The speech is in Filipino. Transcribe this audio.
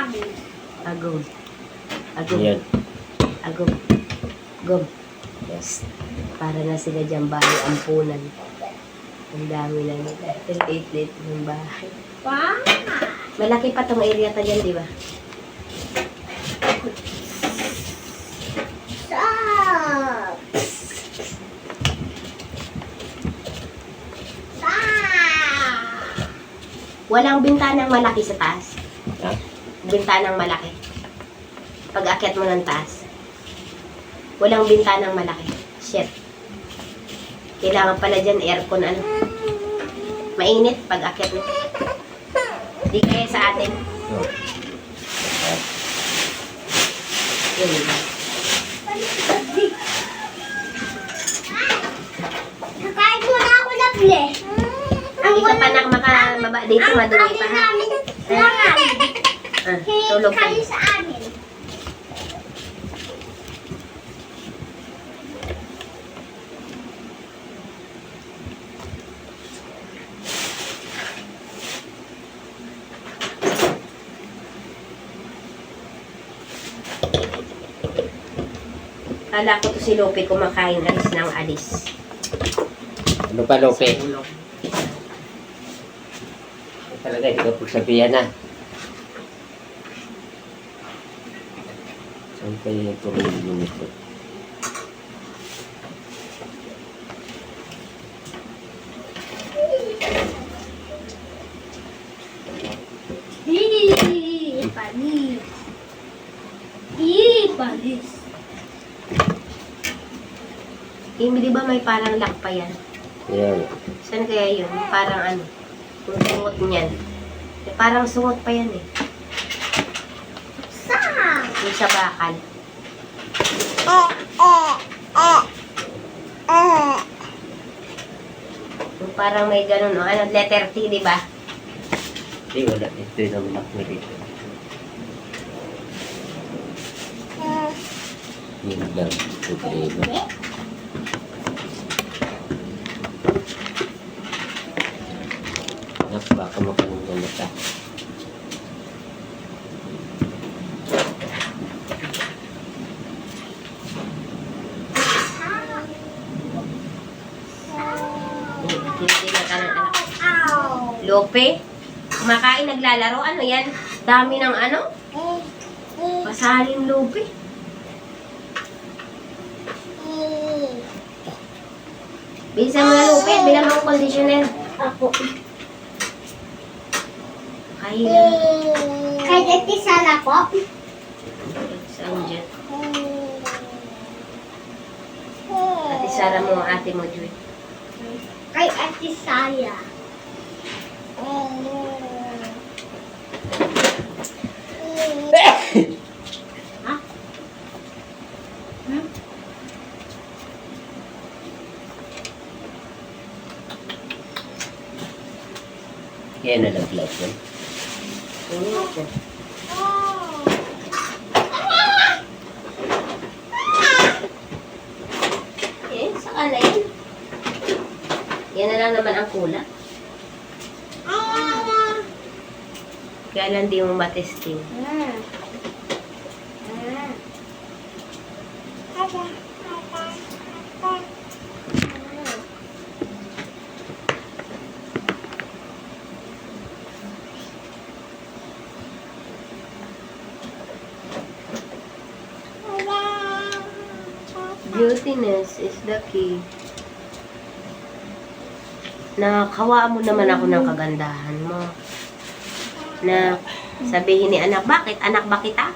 amin. Agum. Agum. Yan. Agum. Gum. Yes. Para na sila dyan bahay ampunan. Ang dami na nila. Late ng bahay. Wow! Malaki pa tong area ta dyan, di ba? Stop! Stop! Walang bintanang malaki sa taas. Ha? Bintanang malaki. Pag akyat mo ng taas. Walang bintanang malaki. Shit. Kailangan pala dyan aircon ano. Mainit pag akyat mo. Di kaya sa atin. Oh. Yun. Nakain mo na ako na ble. Hindi ka pa nakababa dito, madumi pa ha. Ah, tulog ka. Kain sa amin. Kala ko to si Lope kumakain alis ng alis. Ano pa, Lope? Talaga, ikaw pagsabihan na. Saan kayo tuloy yung ito? Panis. Panis. Di ba may parang lock pa yan? Yan. Saan kaya yun? Parang ano? Kung sungot niyan. Parang sungot pa yan eh. Saan? Yung sa bakal. Yung parang may ganun, oh. Ano, letter T, di ba? Hindi, wala. Ito yung lock na dito. Yun lang. Problema. Anak, baka makanong mata. Hindi na ka ng anak. Ow. Lope? Kumakain, naglalaro. Ano yan? Dami ng ano? Pasaling Lope. Bilisan mo na Lope. Bilang mo conditioner. Ako. Kain na. Kaya tisala po. Saan dyan? Ate Sara mo, ate mo, Joy. Kay Ate Saya. Ha? Hmm? Kaya nalaglag yan. Eh, saka na yan. Yan na lang naman ang kulang. Kaya lang di mo matesting. Beautiness is the key. Nakakawaan mo naman ako ng kagandahan mo. Na sabihin ni anak, bakit? Anak ba kita?